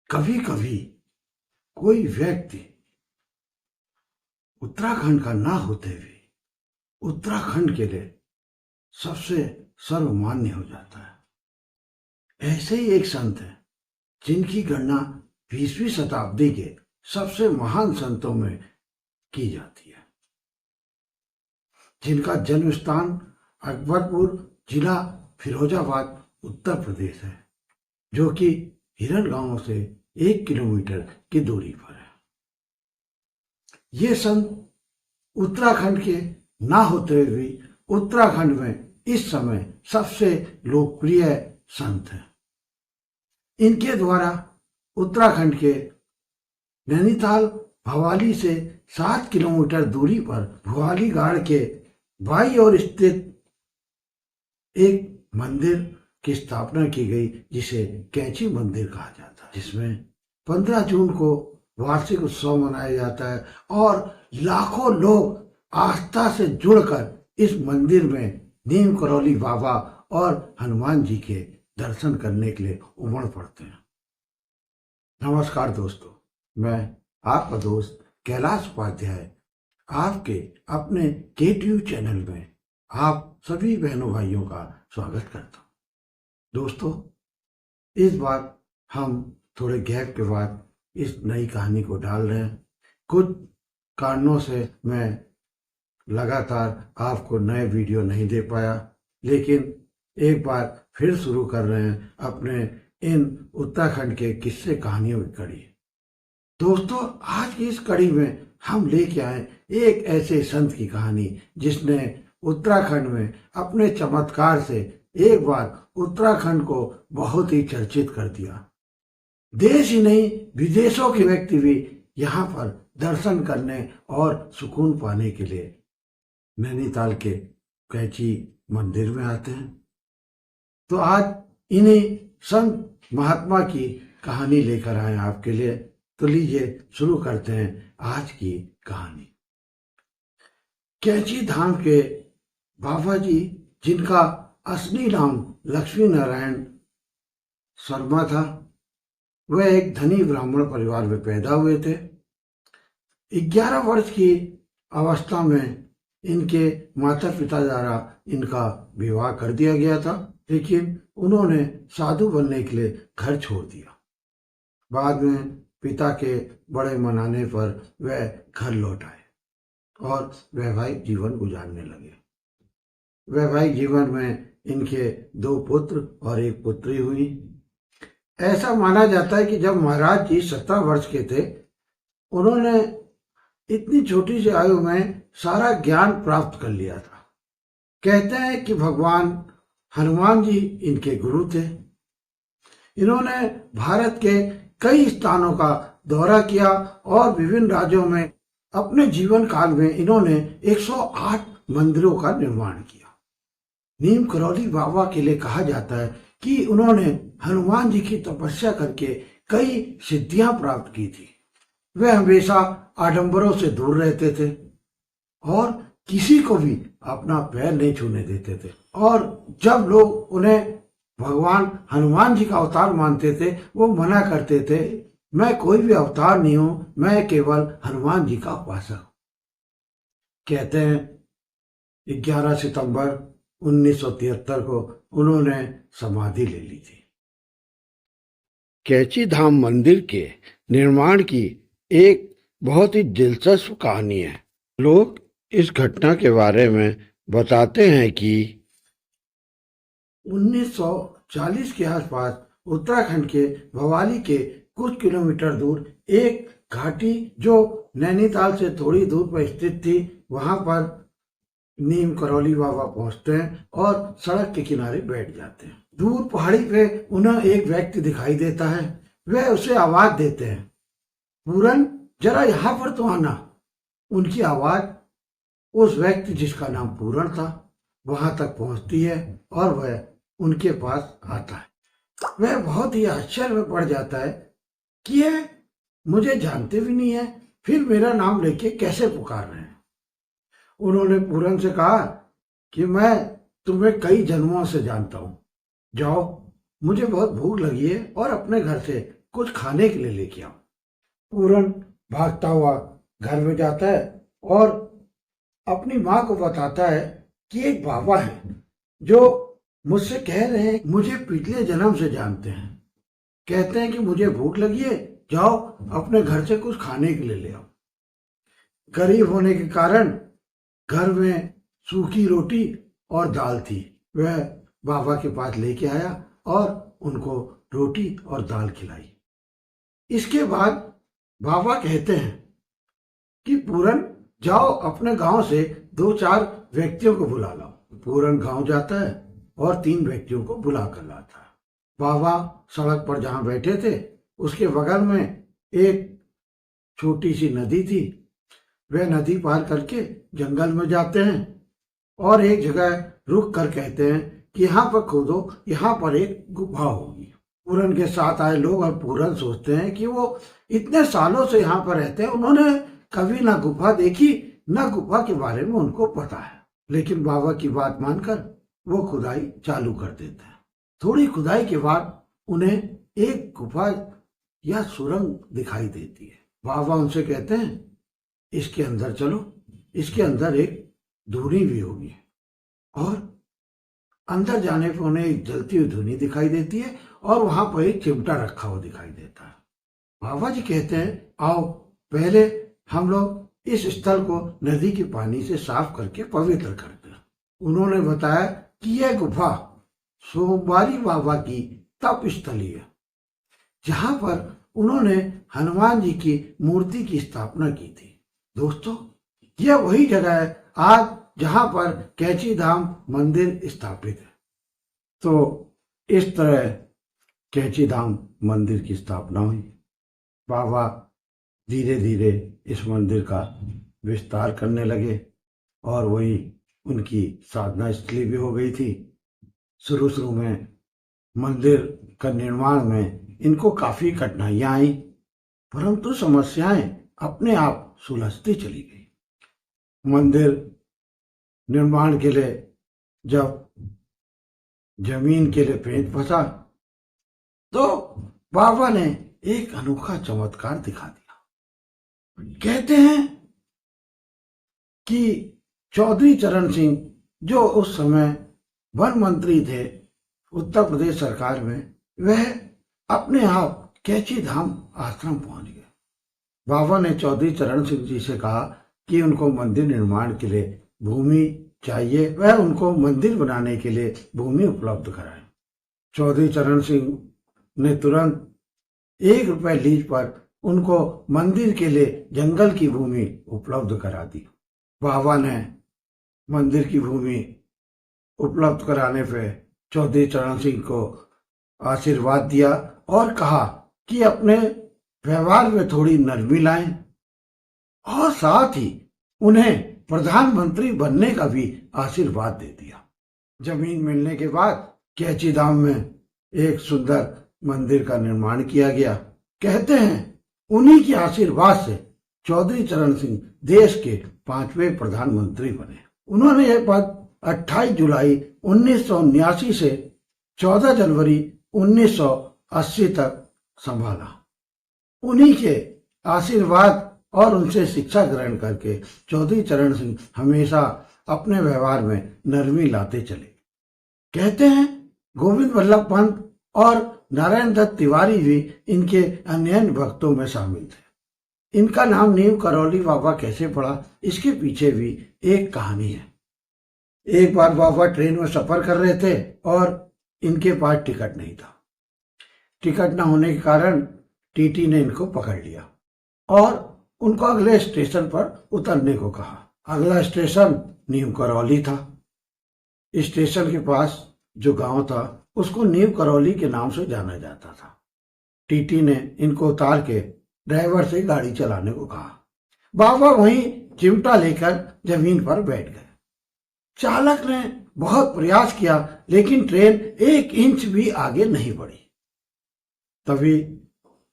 कभी कभी कोई व्यक्ति उत्तराखंड का ना होते हुए उत्तराखंड के लिए सबसे सर्वमान्य हो जाता है। ऐसे ही एक संत है जिनकी गणना 20वीं शताब्दी के सबसे महान संतों में की जाती है, जिनका जन्म स्थान अकबरपुर जिला फिरोजाबाद उत्तर प्रदेश है, जो कि हिरण गांव से 1 किलोमीटर की दूरी पर है। ये संत उत्तराखंड के ना होते हुए भी उत्तराखंड में इस समय सबसे लोकप्रिय संत हैं। इनके द्वारा उत्तराखंड के नैनीताल भवाली से 7 किलोमीटर दूरी पर भवाली गाड़ के बाईं ओर स्थित एक मंदिर की स्थापना की गई, जिसे कैंची मंदिर कहा जाता है, जिसमें 15 जून को वार्षिक उत्सव मनाया जाता है और लाखों लोग आस्था से जुड़कर इस मंदिर में नीम करौली बाबा और हनुमान जी के दर्शन करने के लिए उमड़ पड़ते हैं। नमस्कार दोस्तों, मैं आपका दोस्त कैलाश उपाध्याय आपके अपने KTU चैनल में आप सभी बहनों भाइयों का स्वागत करता हूँ। दोस्तों, इस बार हम थोड़े गैप के बाद इस नई कहानी को डाल रहे हैं। कुछ कारणों से मैं लगातार आपको नए वीडियो नहीं दे पाया, लेकिन एक बार फिर शुरू कर रहे हैं अपने इन उत्तराखंड के किस्से कहानियों की कड़ी। दोस्तों, आज की इस कड़ी में हम लेके आए एक ऐसे संत की कहानी जिसने उत्तराखंड में अपने चमत्कार से एक बार उत्तराखंड को बहुत ही चर्चित कर दिया। देश ही नहीं, विदेशों के व्यक्ति भी यहाँ पर दर्शन करने और सुकून पाने के लिए नैनीताल के कैंची मंदिर में आते हैं। तो आज इन्हीं संत महात्मा की कहानी लेकर आए आपके लिए। तो लीजिए शुरू करते हैं आज की कहानी। कैंची धाम के बाबा जी, जिनका असली नाम लक्ष्मी नारायण शर्मा था, वह एक धनी ब्राह्मण परिवार में पैदा हुए थे। 11 वर्ष की अवस्था में इनके माता पिता द्वारा इनका विवाह कर दिया गया था, लेकिन उन्होंने साधु बनने के लिए घर छोड़ दिया। बाद में पिता के बड़े मनाने पर वह घर लौट आए और वैवाहिक जीवन गुजारने लगे। वैवाहिक जीवन में इनके 2 पुत्र और 1 पुत्री हुई। ऐसा माना जाता है कि जब महाराज जी 17 वर्ष के थे, उन्होंने इतनी छोटी सी आयु में सारा ज्ञान प्राप्त कर लिया था। कहते हैं कि भगवान हनुमान जी इनके गुरु थे। इन्होंने भारत के कई स्थानों का दौरा किया और विभिन्न राज्यों में अपने जीवन काल में इन्होंने 108 मंदिरों का निर्माण किया। नीम करौली बाबा के लिए कहा जाता है कि उन्होंने हनुमान जी की तपस्या करके कई सिद्धियां प्राप्त की थी। वे हमेशा आडंबरों से दूर रहते थे और किसी को भी अपना पैर नहीं छूने देते थे। और जब लोग उन्हें भगवान हनुमान जी का अवतार मानते थे, वो मना करते थे, मैं कोई भी अवतार नहीं हूं, मैं केवल हनुमान जी का उपासक हूं। कहते हैं 11 सितंबर 1973 को उन्होंने समाधि ले ली थी। कैंची धाम मंदिर के निर्माण की एक बहुत ही दिलचस्प कहानी है। लोग इस घटना के बारे में बताते हैं कि 1940 के आसपास उत्तराखंड के भवाली के कुछ किलोमीटर दूर एक घाटी जो नैनीताल से थोड़ी दूर पर स्थित थी, वहां पर नीम करौली बाबा पहुंचते हैं और सड़क के किनारे बैठ जाते हैं। दूर पहाड़ी पे उन्हें एक व्यक्ति दिखाई देता है। वह उसे आवाज देते हैं, पूरन जरा यहाँ पर तो आना। उनकी आवाज उस व्यक्ति जिसका नाम पूरन था वहां तक पहुंचती है और वह उनके पास आता है। वह बहुत ही आश्चर्य में पड़ जाता है कि ये मुझे जानते भी नहीं है, फिर मेरा नाम लेके कैसे पुकार रहे हैं। उन्होंने पूरन से कहा कि मैं तुम्हें कई जन्मों से जानता हूं, जाओ, मुझे बहुत भूख लगी है और अपने घर से कुछ खाने के लिए लेके आओ। पूरन भागता हुआ घर में जाता है और अपनी माँ को बताता है कि एक बाबा है जो मुझसे कह रहे हैं, मुझे पिछले जन्म से जानते हैं, कहते हैं कि मुझे भूख लगी है, जाओ अपने घर से कुछ खाने के लिए ले आओ। गरीब होने के कारण घर में सूखी रोटी और दाल थी। वह बाबा के पास लेके आया और उनको रोटी और दाल खिलाई। इसके बाद बाबा कहते हैं कि पूरन जाओ अपने गांव से 2-4 व्यक्तियों को बुला लाओ। पूरन गांव जाता है और 3 व्यक्तियों को बुला कर लाता है। बाबा सड़क पर जहां बैठे थे उसके बगल में एक छोटी सी नदी थी। वह नदी पार करके जंगल में जाते हैं और एक जगह रुक कर कहते हैं कि यहाँ पर खोदो, यहाँ पर एक गुफा होगी। पूरन के साथ आए लोग और पूरन सोचते हैं कि वो इतने सालों से यहाँ पर रहते हैं, उन्होंने कभी ना गुफा देखी, ना गुफा के बारे में उनको पता है। लेकिन बाबा की बात मानकर वो खुदाई चालू कर देते हैं। थोड़ी खुदाई के बाद उन्हें एक गुफा या सुरंग दिखाई देती है। बाबा उनसे कहते हैं इसके अंदर चलो, इसके अंदर एक धूनी भी होगी। और अंदर जाने पर उन्हें एक जलती हुई धूनी दिखाई देती है और वहां पर एक चिमटा रखा हुआ दिखाई देता है। बाबा जी कहते हैं आओ पहले हम लोग इस स्थल को नदी के पानी से साफ करके पवित्र करते हैं। उन्होंने बताया कि यह गुफा सोमवारी बाबा की तप स्थली है, जहां पर उन्होंने हनुमान जी की मूर्ति की स्थापना की थी। दोस्तों, यह वही जगह है आज जहां पर कैची धाम मंदिर स्थापित है। तो इस तरह कैची धाम मंदिर की स्थापना हुई। बाबा धीरे धीरे इस मंदिर का विस्तार करने लगे और वही उनकी साधना स्थली भी हो गई थी। शुरू में मंदिर का निर्माण में इनको काफी कठिनाइयां आई, परंतु समस्याएं अपने आप सुलझती चली गई। मंदिर निर्माण के लिए जब जमीन के लिए पेंच फंसा तो बाबा ने एक अनोखा चमत्कार दिखा दिया। कहते हैं कि चौधरी चरण सिंह जो उस समय वन मंत्री थे उत्तर प्रदेश सरकार में, वह अपने आप कैची धाम आश्रम पहुंच गए। बाबा ने चौधरी चरण सिंह जी से कहा कि उनको मंदिर निर्माण के लिए भूमि चाहिए, वह उनको मंदिर बनाने के लिए भूमि उपलब्ध कराए। चौधरी चरण सिंह ने तुरंत 1 रुपए लीज पर उनको मंदिर के लिए जंगल की भूमि उपलब्ध करा दी। बाबा ने मंदिर की भूमि उपलब्ध कराने पे चौधरी चरण सिंह को आशीर्वाद दिया और कहा कि अपने व्यवहार में थोड़ी नरमी लाएं और साथ ही उन्हें प्रधानमंत्री बनने का भी आशीर्वाद दे दिया। जमीन मिलने के बाद कैची धाम में एक सुंदर मंदिर का निर्माण किया गया। कहते हैं उन्हीं के आशीर्वाद से चौधरी चरण सिंह देश के 5वें प्रधानमंत्री बने। उन्होंने यह पद 28 जुलाई 1979 से 14 जनवरी 1980 तक संभाला। उन्हीं के आशीर्वाद और उनसे शिक्षा ग्रहण करके चौधरी चरण सिंह हमेशा अपने व्यवहार में नरमी लाते चले। कहते हैं गोविंद वल्लभ पंत और नारायण दत्त तिवारी भी इनके अन्य भक्तों में शामिल थे। इनका नाम नीम करौली बाबा कैसे पड़ा, इसके पीछे भी एक कहानी है। एक बार बाबा ट्रेन में सफर कर रहे थे और इनके पास टिकट नहीं था। टिकट न होने के कारण टीटी ने इनको पकड़ लिया और उनको अगले स्टेशन पर उतरने को कहा। अगला स्टेशन नीम करौली था। स्टेशन के पास जो गांव था उसको नीम करौली के नाम से जाना जाता था। टीटी ने इनको उतार के ड्राइवर से गाड़ी चलाने को कहा। बाबा वहीं चिमटा लेकर जमीन पर बैठ गए। चालक ने बहुत प्रयास किया लेकिन ट्रेन 1 इंच भी आगे नहीं बढ़ी। तभी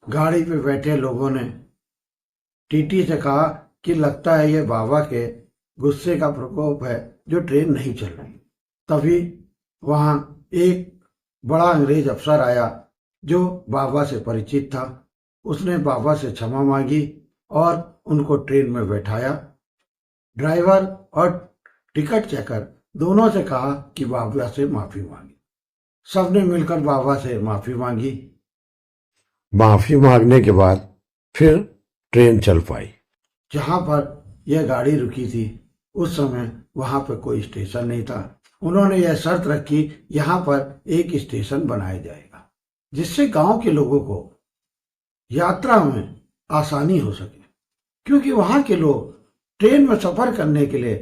गाड़ी पे बैठे लोगों ने टीटी से कहा कि लगता है ये बाबा के गुस्से का प्रकोप है जो ट्रेन नहीं चल रही। तभी वहां एक बड़ा अंग्रेज अफसर आया जो बाबा से परिचित था, उसने बाबा से क्षमा मांगी और उनको ट्रेन में बैठाया। ड्राइवर और टिकट चेकर दोनों से कहा कि बाबा से माफी मांगी। सबने मिलकर बाबा से माफी मांगी। माफी मांगने के बाद फिर ट्रेन चल पाई। जहां पर यह गाड़ी रुकी थी उस समय वहां पर कोई स्टेशन नहीं था। उन्होंने यह शर्त रखी, यहाँ पर एक स्टेशन बनाया जाएगा जिससे गांव के लोगों को यात्रा में आसानी हो सके, क्योंकि वहां के लोग ट्रेन में सफर करने के लिए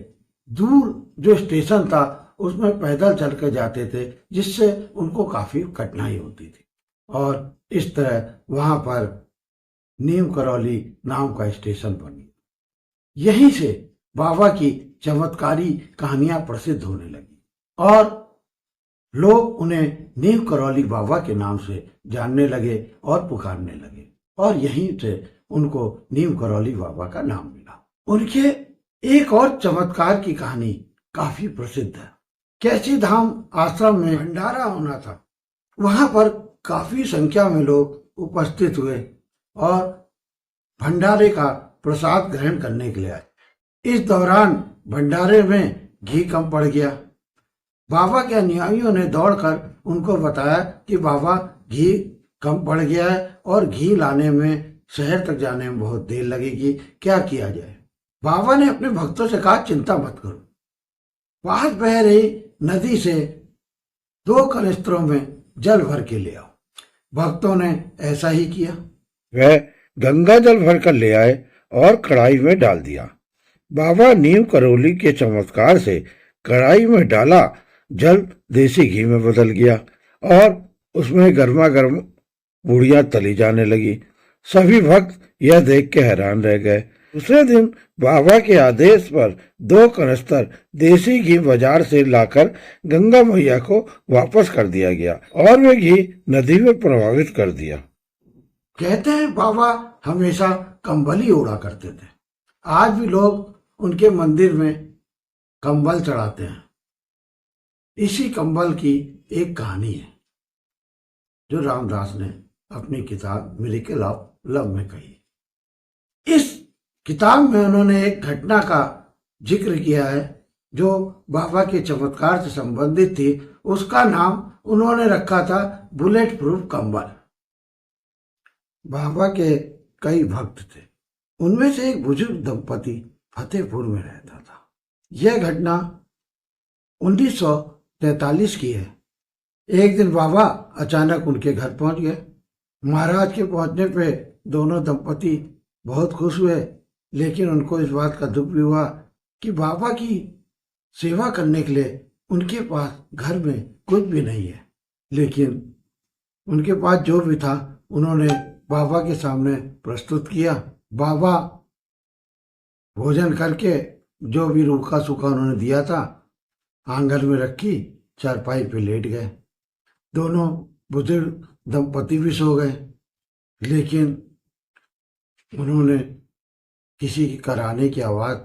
दूर जो स्टेशन था उसमें पैदल चल कर जाते थे, जिससे उनको काफी कठिनाई होती थी। और इस तरह वहां पर नीम करौली नाम का स्टेशन बन गया। यहीं से बाबा की चमत्कारी कहानियां प्रसिद्ध होने लगी और लोग उन्हें नीम करौली बाबा के नाम से जानने लगे और पुकारने लगे, और यहीं से उनको नीम करौली बाबा का नाम मिला। उनके एक और चमत्कार की कहानी काफी प्रसिद्ध है। कैची धाम आश्रम में भंडारा होना था। वहां पर काफी संख्या में लोग उपस्थित हुए और भंडारे का प्रसाद ग्रहण करने के लिए आए। इस दौरान भंडारे में घी कम पड़ गया। बाबा के अनुयायियों ने दौड़कर उनको बताया कि बाबा घी कम पड़ गया है और घी लाने में शहर तक जाने में बहुत देर लगेगी, क्या किया जाए। बाबा ने अपने भक्तों से कहा, चिंता मत करो, पास बह रही नदी से 2 कनिस्त्रों में जल भर के ले आओ। भक्तों ने ऐसा ही किया। वह गंगा जल भरकर ले आए और कढ़ाई में डाल दिया। बाबा नीम करौली के चमत्कार से कढ़ाई में डाला जल देसी घी में बदल गया और उसमें गर्मा गर्म पूड़ियां तली जाने लगी। सभी भक्त यह देख के हैरान रह गए। दूसरे दिन बाबा के आदेश पर 2 कनस्तर देसी घी बाजार से लाकर गंगा मैया को वापस कर दिया गया और वे घी नदी में प्रवाहित कर दिया। कहते हैं बाबा हमेशा कंबल ही ओढ़ा करते थे। आज भी लोग उनके मंदिर में कंबल चढ़ाते हैं। इसी कंबल की एक कहानी है जो रामदास ने अपनी किताब मिरेकल ऑफ लव में कही। इस किताब में उन्होंने एक घटना का जिक्र किया है जो बाबा के चमत्कार से संबंधित थी। उसका नाम उन्होंने रखा था बुलेट प्रूफ कंबल। बाबा के कई भक्त थे। उनमें से एक बुजुर्ग दंपति फतेहपुर में रहता था। यह घटना 1943 की है। एक दिन बाबा अचानक उनके घर पहुंच गए। महाराज के पहुंचने पे दोनों दंपति बहुत खुश हुए, लेकिन उनको इस बात का दुख भी हुआ कि बाबा की सेवा करने के लिए उनके पास घर में कुछ भी नहीं है। लेकिन उनके पास जो भी था उन्होंने बाबा के सामने प्रस्तुत किया। बाबा भोजन करके जो भी रूखा सूखा उन्होंने दिया था आंगन में रखी, चारपाई पे लेट गए। दोनों बुजुर्ग दंपति भी सो गए, लेकिन उन्होंने किसी की कराने की आवाज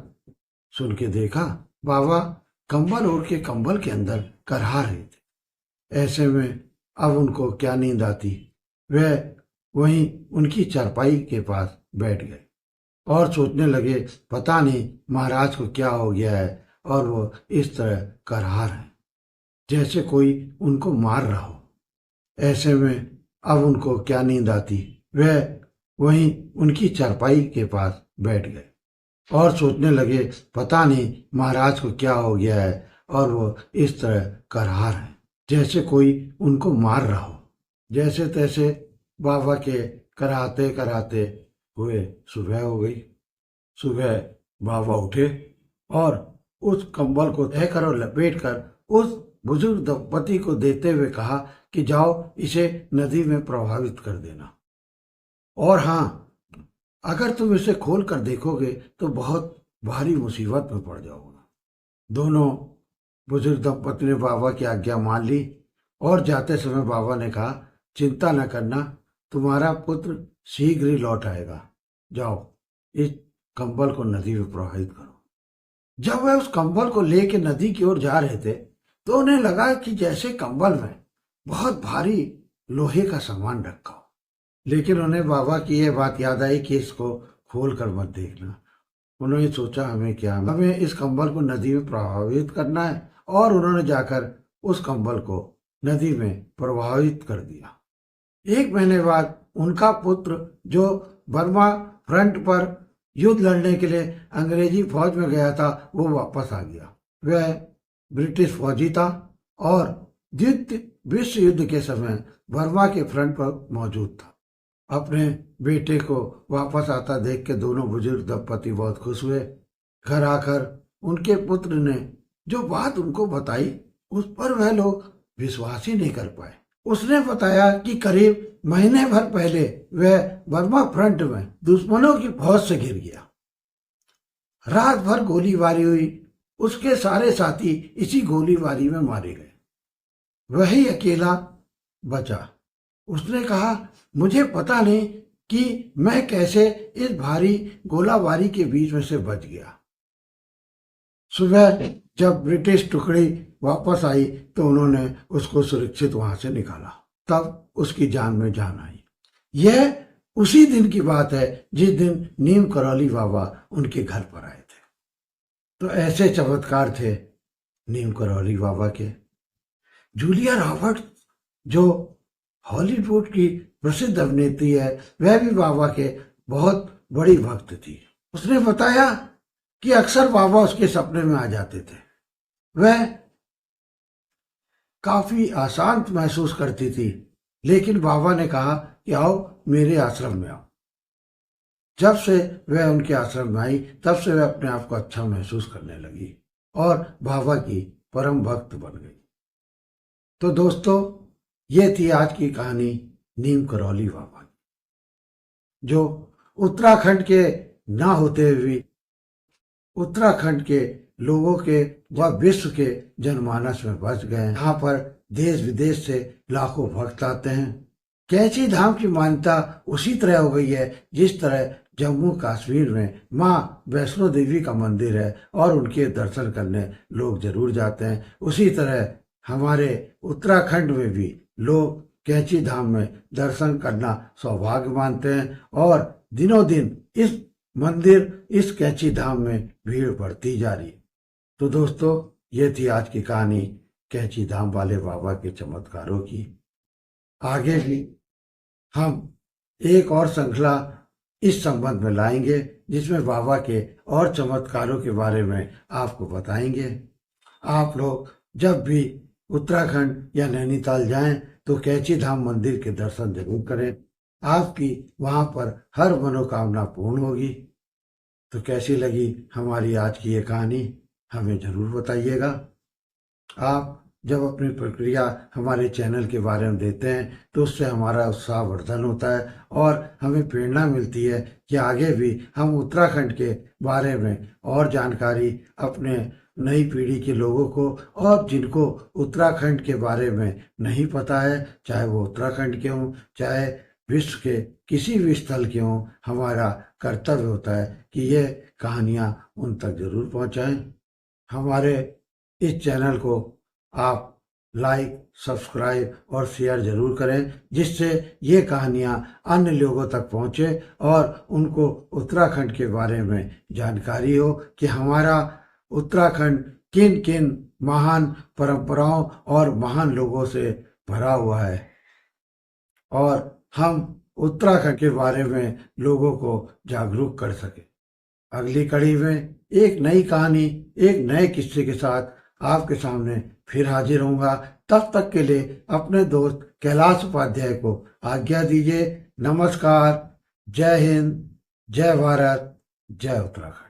सुन के देखा बाबा कंबल ओढ़ के कंबल के अंदर करहा रहे थे। ऐसे में अब उनको क्या नींद आती, वह वहीं उनकी चारपाई के पास बैठ गए और सोचने लगे पता नहीं महाराज को क्या हो गया है और वो इस तरह करहा रहे हैं जैसे कोई उनको मार रहा हो। ऐसे में अब उनको क्या नींद आती, वह वहीं उनकी चारपाई के पास बैठ गए और सोचने लगे पता नहीं महाराज को क्या हो गया है और वो इस तरह करहा रहे हैं जैसे कोई उनको मार रहा हो। जैसे तैसे बाबा के कराते कराते हुए सुबह हो गई। सुबह बाबा उठे और उस कंबल को तह कर और लपेट कर उस बुजुर्ग दंपति को देते हुए कहा कि जाओ इसे नदी में प्रवाहित कर देना, और हाँ अगर तुम इसे खोल कर देखोगे तो बहुत भारी मुसीबत में पड़ जाओगे। दोनों बुजुर्ग दंपति ने बाबा की आज्ञा मान ली और जाते समय बाबा ने कहा चिंता न करना, तुम्हारा पुत्र शीघ्र ही लौट आएगा, जाओ इस कंबल को नदी में प्रवाहित करो। जब वह उस कंबल को लेके नदी की ओर जा रहे थे तो उन्हें लगा कि जैसे कंबल में बहुत भारी लोहे का सामान रखा हो। लेकिन उन्हें बाबा की यह बात याद आई कि इसको खोल कर मत देखना। उन्होंने सोचा हमें क्या, हमें इस कंबल को नदी में प्रवाहित करना है, और उन्होंने जाकर उस कंबल को नदी में प्रवाहित कर दिया। 1 महीने बाद उनका पुत्र जो बर्मा फ्रंट पर युद्ध लड़ने के लिए अंग्रेजी फौज में गया था, वो वापस आ गया। वह ब्रिटिश फौजी था और द्वितीय विश्व युद्ध के समय बर्मा के फ्रंट पर मौजूद था। अपने बेटे को वापस आता देख के दोनों बुजुर्ग दंपति बहुत खुश हुए। घर आकर उनके पुत्र ने जो बात उनको बताई, उस पर वह लोग विश्वास ही नहीं कर पाए। उसने बताया कि करीब महीने भर पहले वह बर्मा फ्रंट में दुश्मनों की फौज से घिर गया। रात भर गोलीबारी हुई, उसके सारे साथी इसी गोलीबारी में मारे गए, वही अकेला बचा। उसने कहा, मुझे पता नहीं कि मैं कैसे इस भारी गोलाबारी के बीच में से बच गया। सुबह जब ब्रिटिश टुकड़ी वापस आई तो उन्होंने उसको सुरक्षित वहां से निकाला, तब उसकी जान में जान आई। यह उसी दिन की बात है जिस दिन नीम करौली बाबा उनके घर पर आए थे। तो ऐसे चमत्कार थे नीम करौली बाबा के। जूलिया रॉबर्ट्स जो हॉलीवुड की प्रसिद्ध अभिनेत्री है, वह भी बाबा के बहुत बड़ी भक्त थी। उसने बताया कि अक्सर बाबा उसके सपने में आ जाते थे। वह काफी अशांत महसूस करती थी, लेकिन बाबा ने कहा कि आओ मेरे आश्रम में आओ। जब से वह उनके आश्रम में आई, तब से वह अपने आप को अच्छा महसूस करने लगी और बाबा की परम भक्त बन गई। तो दोस्तों, ये थी आज की कहानी नीम करौली बाबा की, जो उत्तराखंड के ना होते हुए भी उत्तराखंड के लोगों के व विश्व के जनमानस में बस गए। यहाँ पर देश विदेश से लाखों भक्त आते हैं। कैंची धाम की मान्यता उसी तरह हो गई है जिस तरह जम्मू कश्मीर में माँ वैष्णो देवी का मंदिर है और उनके दर्शन करने लोग जरूर जाते हैं। उसी तरह हमारे उत्तराखंड में भी लोग कैंची धाम में दर्शन करना सौभाग्य मानते हैं और दिनों दिन इस मंदिर, इस कैंची धाम में भीड़ बढ़ती जा रही है। तो दोस्तों, ये थी आज की कहानी कैंची धाम वाले बाबा के चमत्कारों की। आगे भी हम एक और श्रृंखला इस संबंध में लाएंगे जिसमें बाबा के और चमत्कारों के बारे में आपको बताएंगे। आप लोग जब भी उत्तराखंड या नैनीताल जाएं तो कैंची धाम मंदिर के दर्शन जरूर करें। आपकी वहां पर हर मनोकामना पूर्ण होगी। तो कैसी लगी हमारी आज की ये कहानी, हमें जरूर बताइएगा। आप जब अपनी प्रक्रिया हमारे चैनल के बारे में देते हैं तो उससे हमारा उत्साहवर्धन होता है और हमें प्रेरणा मिलती है कि आगे भी हम उत्तराखंड के बारे में और जानकारी अपने नई पीढ़ी के लोगों को, और जिनको उत्तराखंड के बारे में नहीं पता है, चाहे वो उत्तराखंड के हों चाहे विश्व के किसी भी स्थल के हों, हमारा कर्तव्य होता है कि ये कहानियाँ उन तक जरूर पहुँचाएं। हमारे इस चैनल को आप लाइक, सब्सक्राइब और शेयर जरूर करें, जिससे ये कहानियाँ अन्य लोगों तक पहुँचे और उनको उत्तराखंड के बारे में जानकारी हो कि हमारा उत्तराखंड किन किन महान परंपराओं और महान लोगों से भरा हुआ है और हम उत्तराखंड के बारे में लोगों को जागरूक कर सके। अगली कड़ी में एक नई कहानी, एक नए किस्से के साथ आपके सामने फिर हाजिर होऊंगा। तब तक के लिए अपने दोस्त कैलाश उपाध्याय को आज्ञा दीजिए। नमस्कार, जय हिंद, जय भारत, जय उत्तराखंड।